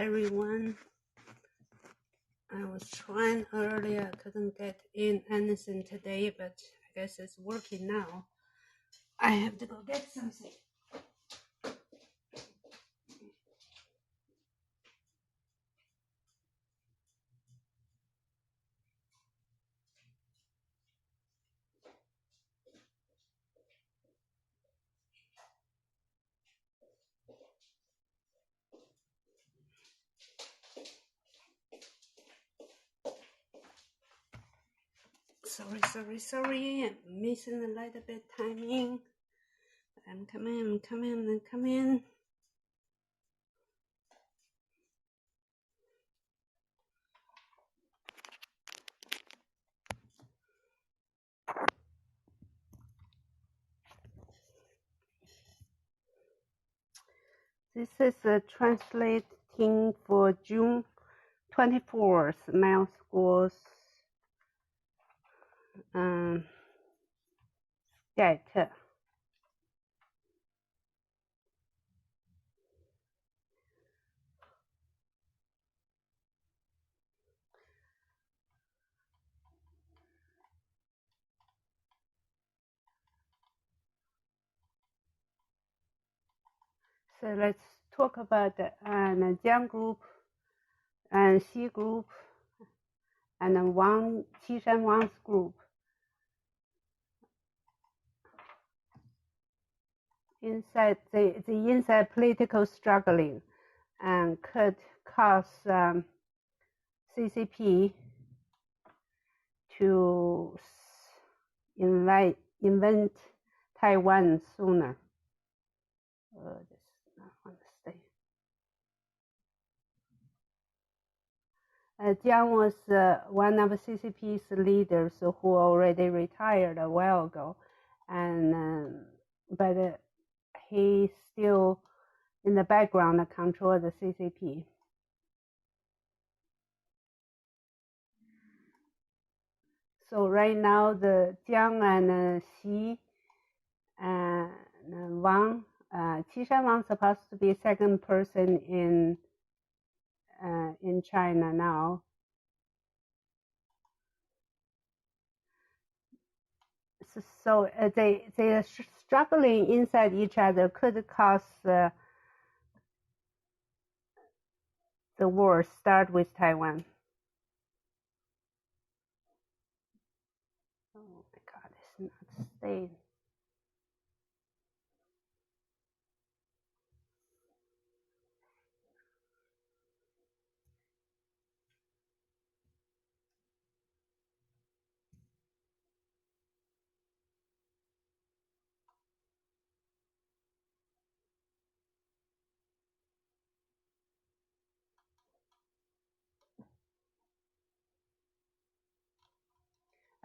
everyone. I was trying earlier, couldn't get in anything today, but I guess it's working now. I have to go get something. Sorry. I'm missing a little bit timing. I'm coming. This is translating for June 24th, Miles Guo's sketch. So let's talk about the Jiang group and Xi group and Qishan Wang's group. Inside the inside political struggling and could cause CCP to invade Taiwan sooner. This is not want to stay. Jiang was one of CCP's leaders who already retired a while ago, and but he still in the background control the CCP. So right now the Jiang and Xi and Wang, Qishan Wang supposed to be second person in China now. So they are struggling inside each other could cause the war start with Taiwan. Oh my God, it's not staying.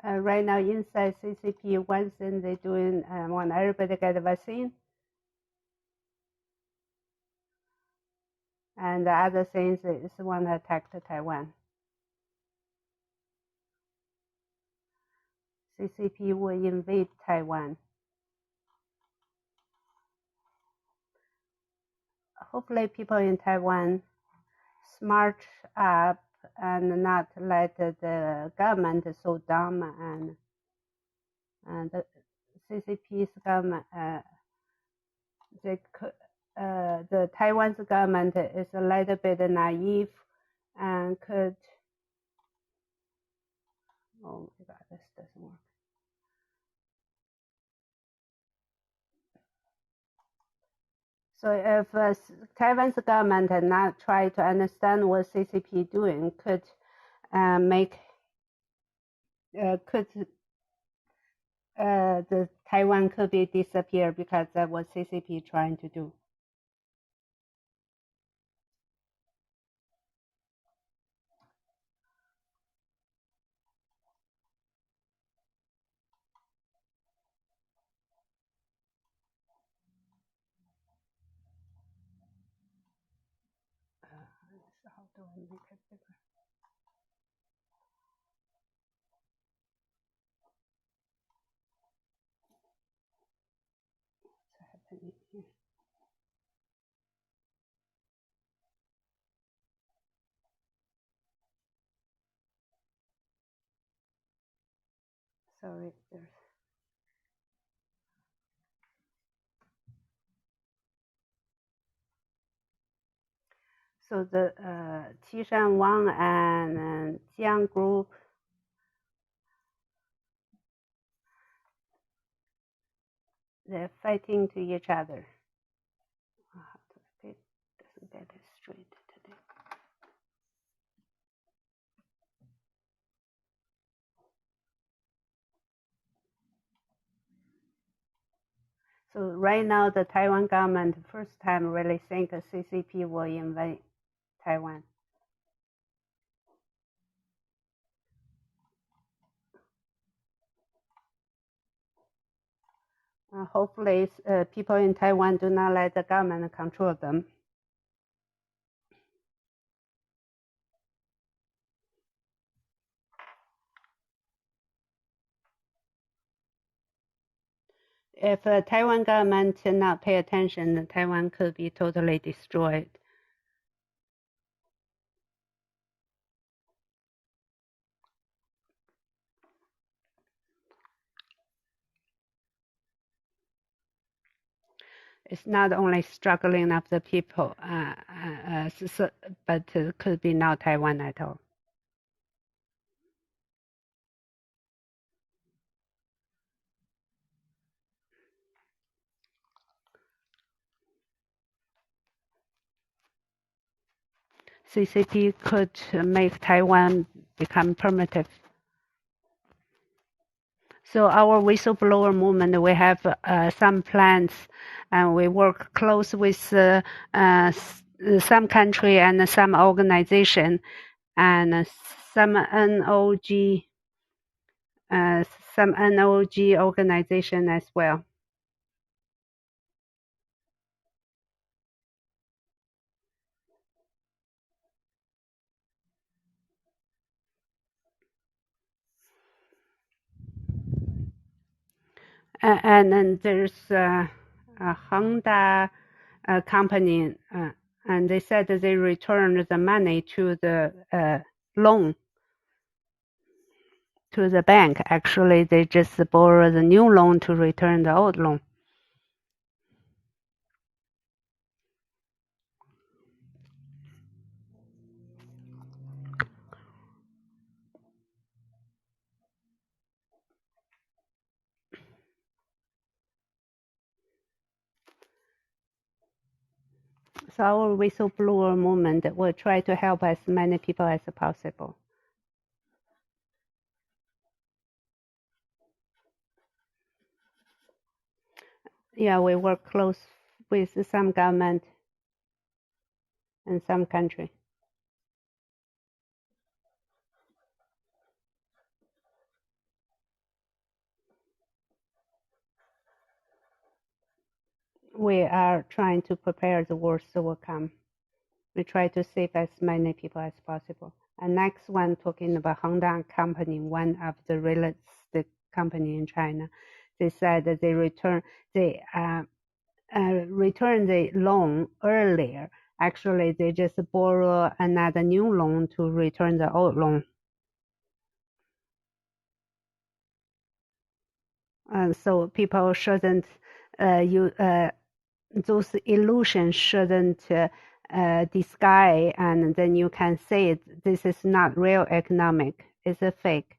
Right now inside CCP, one thing they're doing, want everybody to get a vaccine. And the other thing is want to attack Taiwan. CCP will invade Taiwan. Hopefully people in Taiwan smart up and not let the government so dumb and the CCP's government, the Taiwan's government is a little bit naive and could, oh my God, this doesn't work. So if Taiwan's government had not tried to understand what CCP doing, could the Taiwan could be disappear because that was CCP trying to do. How do I make it bigger? What's happening here? Sorry, so the Qishan Wang and Jiang group, they're fighting to each other. It doesn't get it straight today. So right now, the Taiwan government first time really think a CCP will invade Taiwan. Hopefully, people in Taiwan do not let the government control them. If the Taiwan government did not pay attention, Taiwan could be totally destroyed. It's not only struggling of the people, but could be not Taiwan at all. CCP could make Taiwan become primitive. So our whistleblower movement, we have some plans, and we work close with some country and some organization, and some NOG organization as well. And then there's a Honda company, and they said that they returned the money to the loan to the bank. Actually, they just borrow the new loan to return the old loan. So our whistleblower movement will try to help as many people as possible. Yeah, we work close with some government and some country. We are trying to prepare the worst will come. We try to save as many people as possible. And next one, talking about Honda Company, one of the real estate company in China, they said that they return the loan earlier. Actually, they just borrow another new loan to return the old loan. So people shouldn't those illusions shouldn't disguise, and then you can say this is not real economic, it's a fake.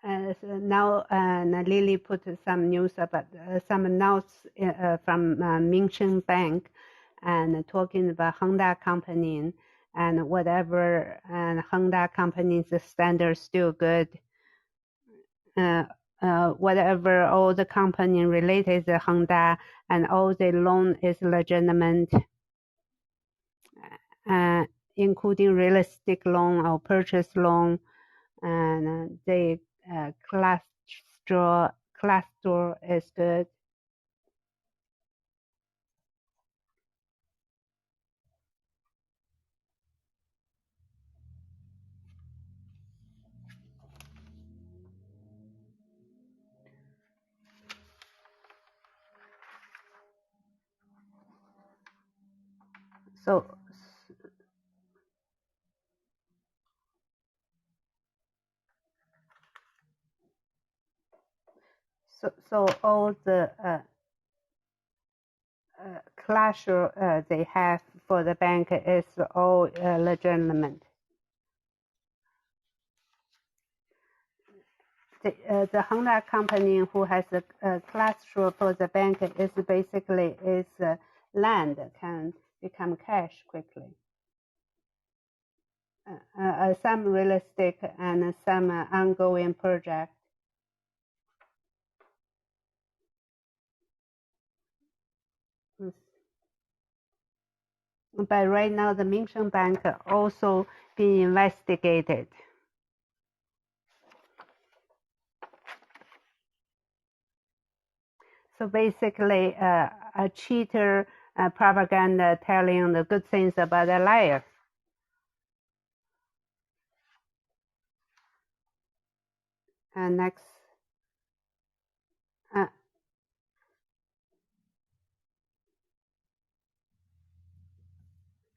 So now Lily put some news about some notes from Minsheng Bank, and talking about Honda company and whatever, and Honda company's standard still good. Whatever all the company related to Honda and all the loan is legitimate, including real estate loan or purchase loan, and the class store is good. So all the collateral they have for the bank is all legitimate. The Honda company who has a collateral for the bank is basically land can become cash quickly. Some real estate and some ongoing project. But right now, the Minsheng Bank also being investigated. So basically, a cheater propaganda telling the good things about a liar. Next.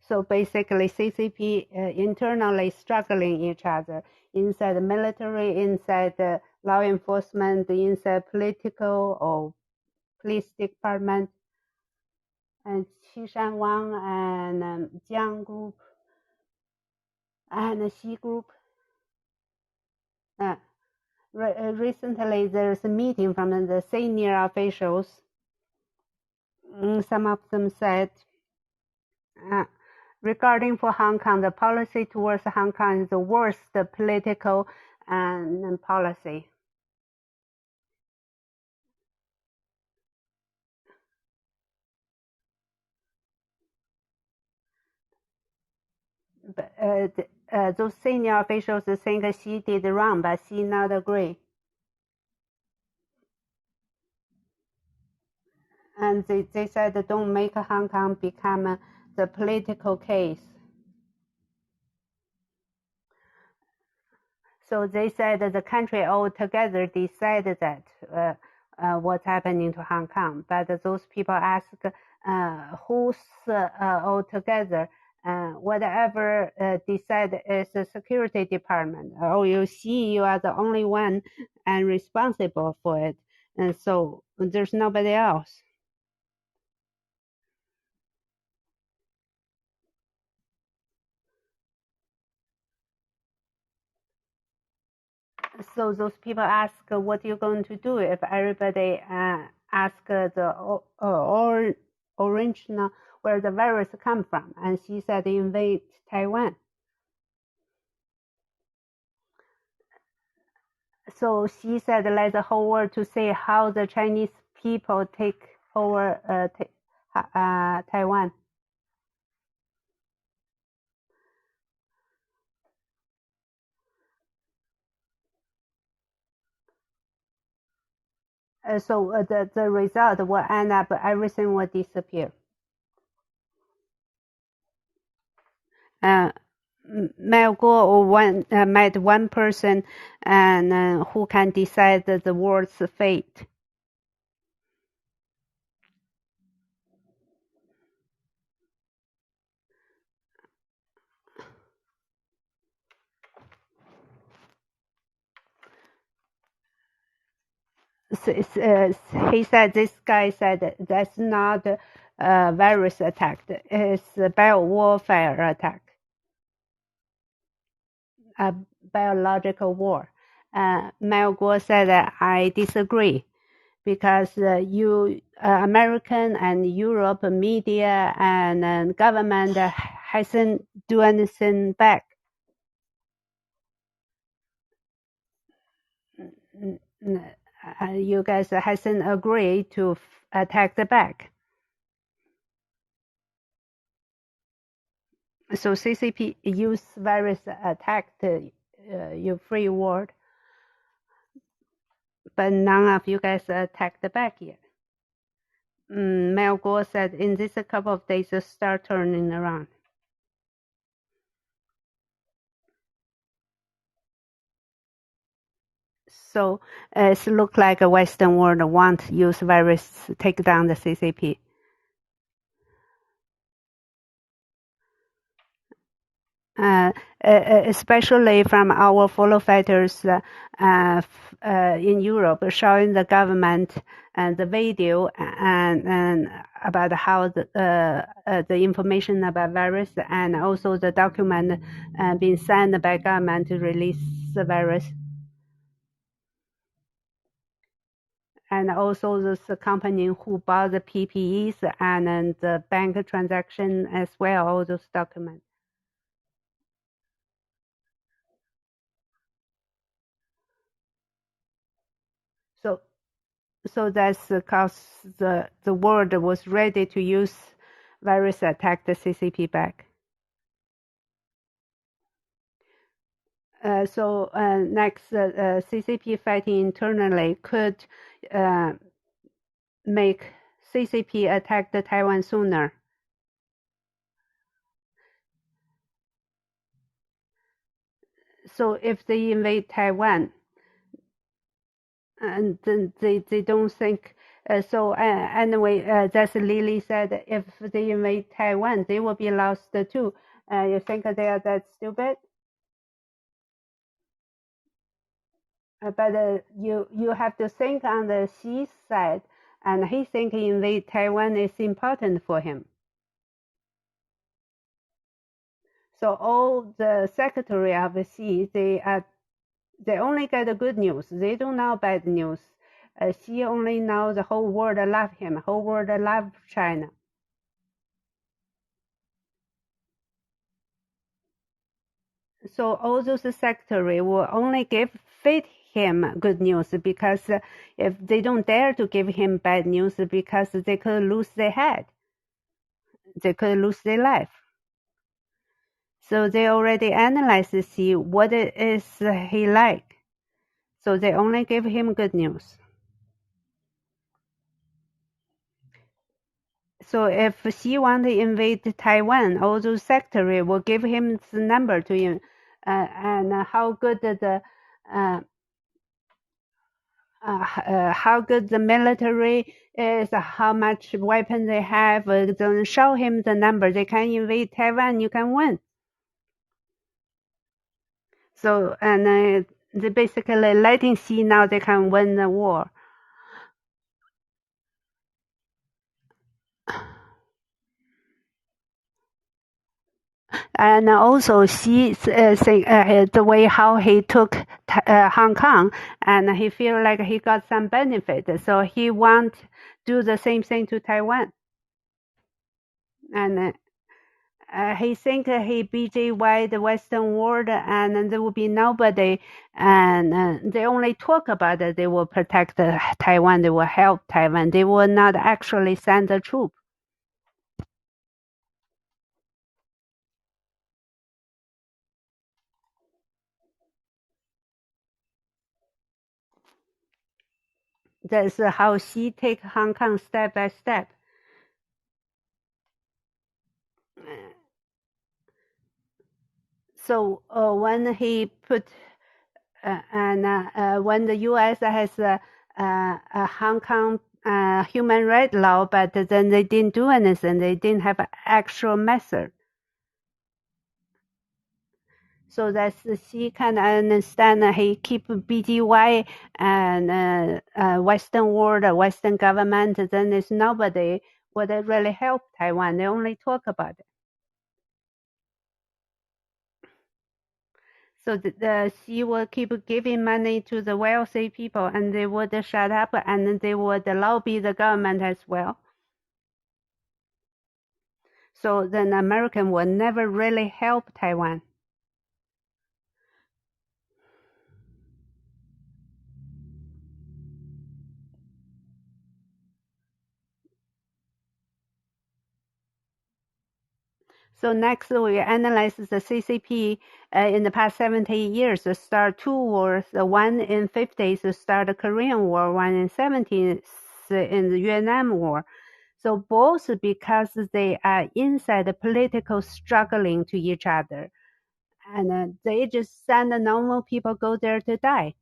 So basically, CCP internally struggling each other inside the military, inside the law enforcement, inside political or police department, and Qishan Wang and Jiang Group and Xi Group. Recently, there's a meeting from the senior officials. Some of them said, regarding for Hong Kong, the policy towards Hong Kong is the worst political policy. But those senior officials think Xi did wrong, but Xi not agree. And they said don't make Hong Kong become the political case. So they said that the country altogether decided that what's happening to Hong Kong. But those people ask who's altogether. Whatever decide is the security department. Oh, you see, you are the only one and responsible for it. And so there's nobody else. So those people ask, what are you going to do if everybody ask the original where the virus come from? And she said, invade Taiwan. So she said, let the whole world to see how the Chinese people take over Taiwan. So the result will end up, everything will disappear. Miles Guo met one person and who can decide the world's fate. He said, this guy said that's not a virus attack, it's a bio-warfare attack, a biological war. Miles Guo said that I disagree because American and Europe media and government hasn't do anything back. You guys hasn't agreed to attack the back. So CCP use virus attack your free world, but none of you guys attack the back yet. Miles Guo said in this couple of days start turning around. So it looks like a Western world want to use virus to take down the CCP. especially from our follow fighters in Europe, showing the government the video and about how the information about virus and also the document being signed by government to release the virus. And also this company who bought the PPEs and the bank transaction as well, all those documents. So that's because the world was ready to use virus attack the CCP back. Next, CCP fighting internally could make CCP attack the Taiwan sooner. So if they invade Taiwan, and then they don't think. Anyway, that's Lily said. If they invade Taiwan, they will be lost too. You think they are that stupid? But you have to think on the Xi side, and he think invade Taiwan is important for him. So all the secretary of the Xi, they only get the good news. They don't know bad news. Xi only know the whole world love him. Whole world love China. So all those secretary will only feed him good news, because if they don't dare to give him bad news, because they could lose their head. They could lose their life. So they already analyzed to see what it is he like. So they only give him good news. So if he want to invade Taiwan, all those secretary will give him the number to him, and how good the military is, how much weapon they have. Then show him the number. They can invade Taiwan. You can win. So and they basically letting see now they can win the war. And also see the way how he took Hong Kong, and he feel like he got some benefit, so he want do the same thing to Taiwan. And he think he BJY the Western world, and there will be nobody, and they only talk about it. They will protect Taiwan. They will help Taiwan. They will not actually send the troop. That's how she take Hong Kong step by step. So when he put when the U.S. has a Hong Kong human rights law, but then they didn't do anything. They didn't have an actual method. So that's she can understand. He keep BGY and Western world, Western government. Then there's nobody would really help Taiwan. They only talk about it. So she will keep giving money to the wealthy people, and they would shut up, and they would lobby the government as well. So then American will never really help Taiwan. So next we analyze the CCP in the past 70 years, start two wars, one in 50s, start the Korean War, one in 70s in the Vietnam War. So both because they are inside the political struggling to each other. And they just send the normal people go there to die.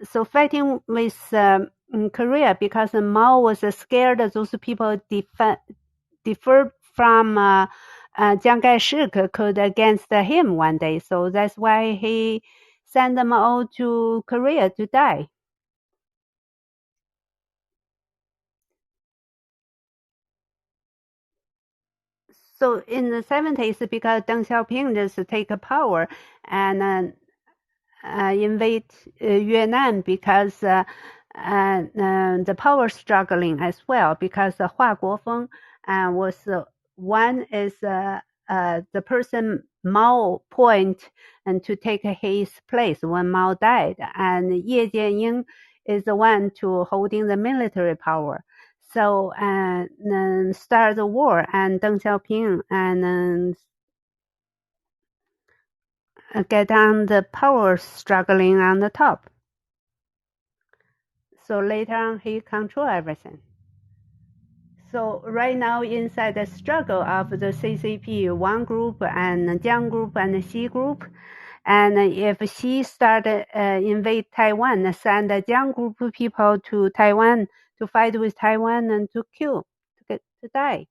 So fighting with Korea, because Mao was scared those people deferred from Chiang Kai-shek could against him one day. So that's why he sent them all to Korea to die. So in the 70s, because Deng Xiaoping just take power and invade Yunnan because the power struggling as well, because Hua Guofeng was one is the person Mao point and to take his place when Mao died, and Ye Jianying is the one to holding the military power. So start the war, and Deng Xiaoping and get on the power struggling on the top. So later on, he control everything. So right now, inside the struggle of the CCP, one group and Jiang group and Xi group, and if Xi started invade Taiwan, send the Jiang group people to Taiwan to fight with Taiwan and to kill, to die,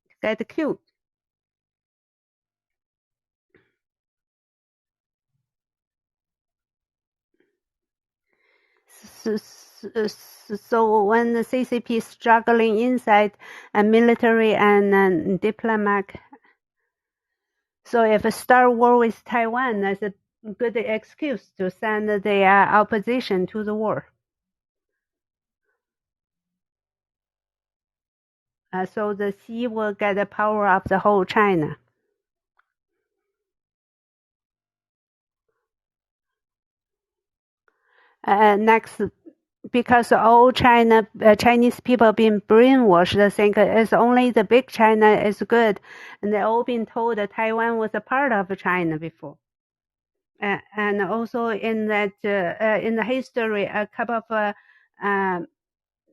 to get killed. So when the CCP is struggling inside a military and diplomat, so if a start war with Taiwan, that's a good excuse to send their opposition to the war. So the Xi will get the power of the whole China. Next, because all Chinese people being brainwashed, they think it's only the big China is good, and they all been told that Taiwan was a part of China before. And also in that in the history, a couple of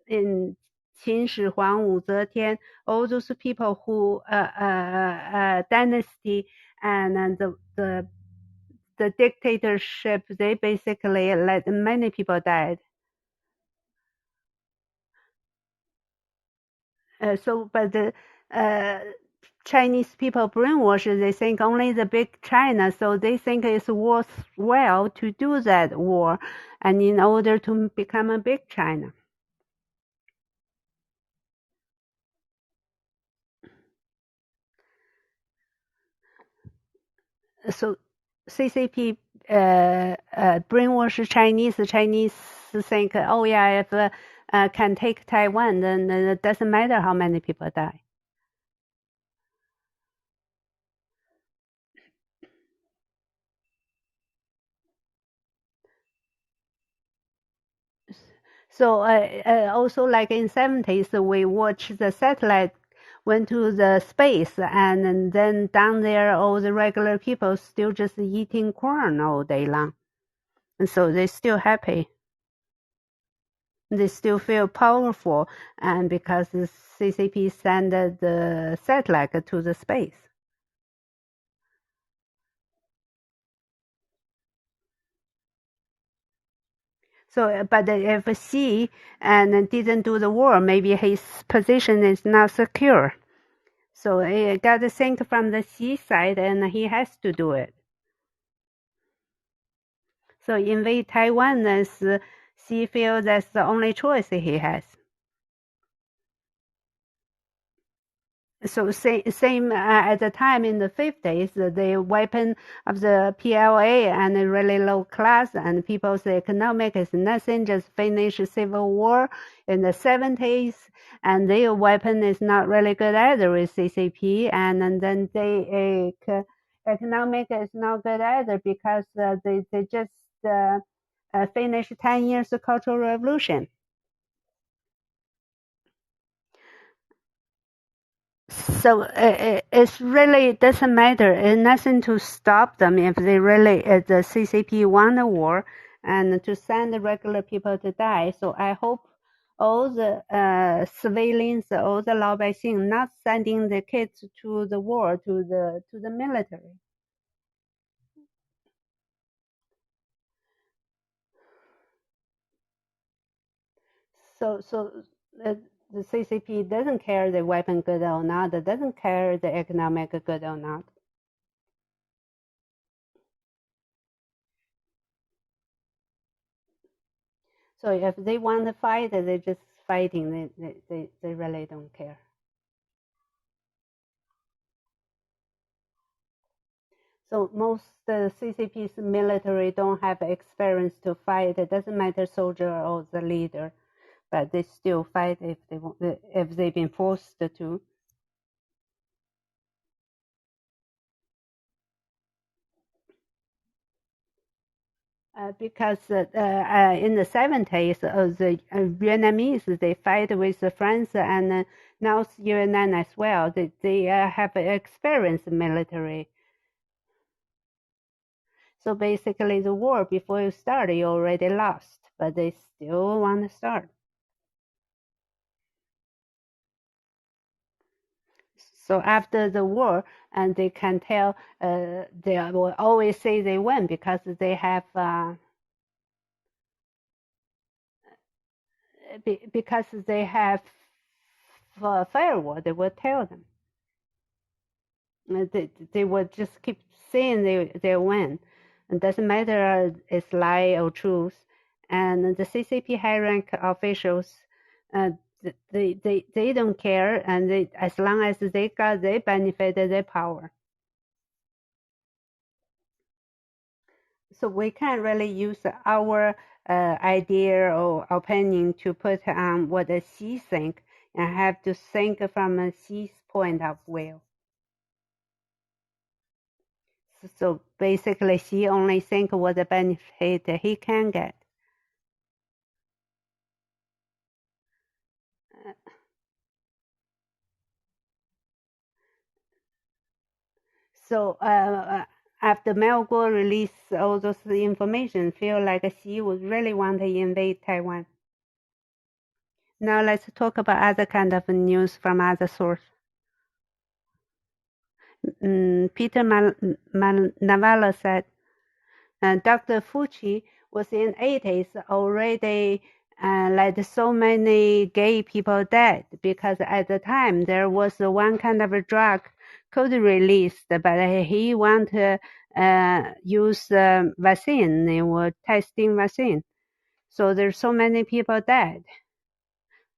in Qin Shi Huang Wu Zetian, all those people who dynasty and the dictatorship, they basically let many people died. But the Chinese people brainwashed, they think only the big China, so they think it's worthwhile to do that war, and in order to become a big China. So CCP brainwash Chinese. The Chinese think, oh yeah, if can take Taiwan, then it doesn't matter how many people die. So also like in 70s, we watch the satellite went to the space, and then down there, all the regular people still just eating corn all day long, and so they're still happy. They still feel powerful, and because the CCP sent the satellite to the space. So, but if Xi and didn't do the war, maybe his position is not secure. So he got to think from the Xi side, and he has to do it. So invade Taiwan, as Xi feels that's the only choice he has. So same at the time in the 50s, the weapon of the PLA and the really low class, and people's economic is nothing, just finish civil war in the 70s, and their weapon is not really good either with CCP, and then they economic is not good either because they just finished 10 years of Cultural Revolution. So it really doesn't matter. It's nothing to stop them if they really, the CCP won the war, and to send the regular people to die. So I hope all the civilians, all the 老百姓, not sending the kids to the war, to the military. So the CCP doesn't care the weapon good or not, doesn't care the economic good or not. So if they want to fight, they're just fighting. They really don't care. So most CCP's military don't have experience to fight. It doesn't matter soldier or the leader, but they still fight if they want, if they've been forced to. Because in the 70s, the Vietnamese, they fight with France and North Vietnam as well. They have experienced military. So basically, the war, before you start, you already lost, but they still want to start. So after the war, and they can tell, they will always say they win because they have because they have firewall. They will tell them. They will just keep saying they win. It doesn't matter it's lie or truth. And the CCP high rank officials, they don't care, and as long as they got their benefit, their power. So we can't really use our idea or opinion to put on what the Xi think, and have to think from a Xi's point of view. So basically, Xi only think what the benefit he can get. So after Miles Guo released all those information, feel like Xi would really want to invade Taiwan. Now let's talk about other kind of news from other source. Peter Navarro said, Dr. Fucci was in 80s already let so many gay people dead because at the time there was one kind of a drug code released, but he want to use vaccine. They were testing vaccine. So there's so many people dead.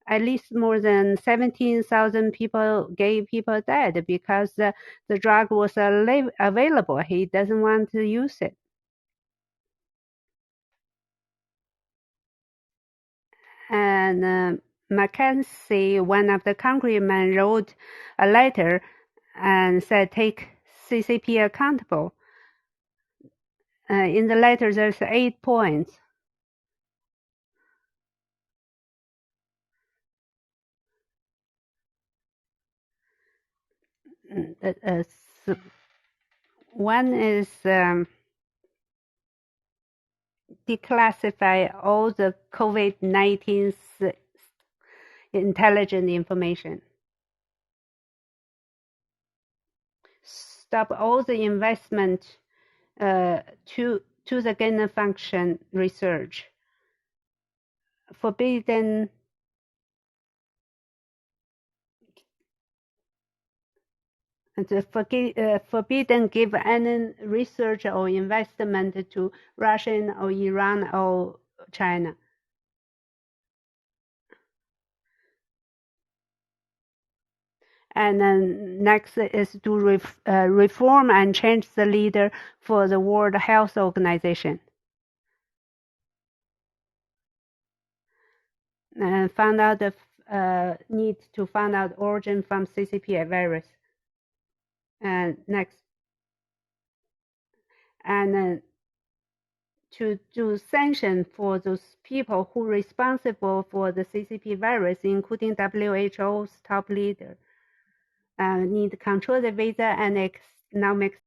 At least more than 17,000 people, gay people died because the drug was available. He doesn't want to use it. And Mackenzie, one of the congressmen, wrote a letter and said, take CCP accountable. In the letter, there's 8 points. One is declassify all the COVID-19 intelligent information. Stop all the investment to the gain of function research. Forbidden give any research or investment to Russia or Iran or China. And then next is to reform and change the leader for the World Health Organization. And found out the need to find out origin from CCP virus. And next, and to do sanction for those people who are responsible for the CCP virus, including WHO's top leader. Need to control the visa and economic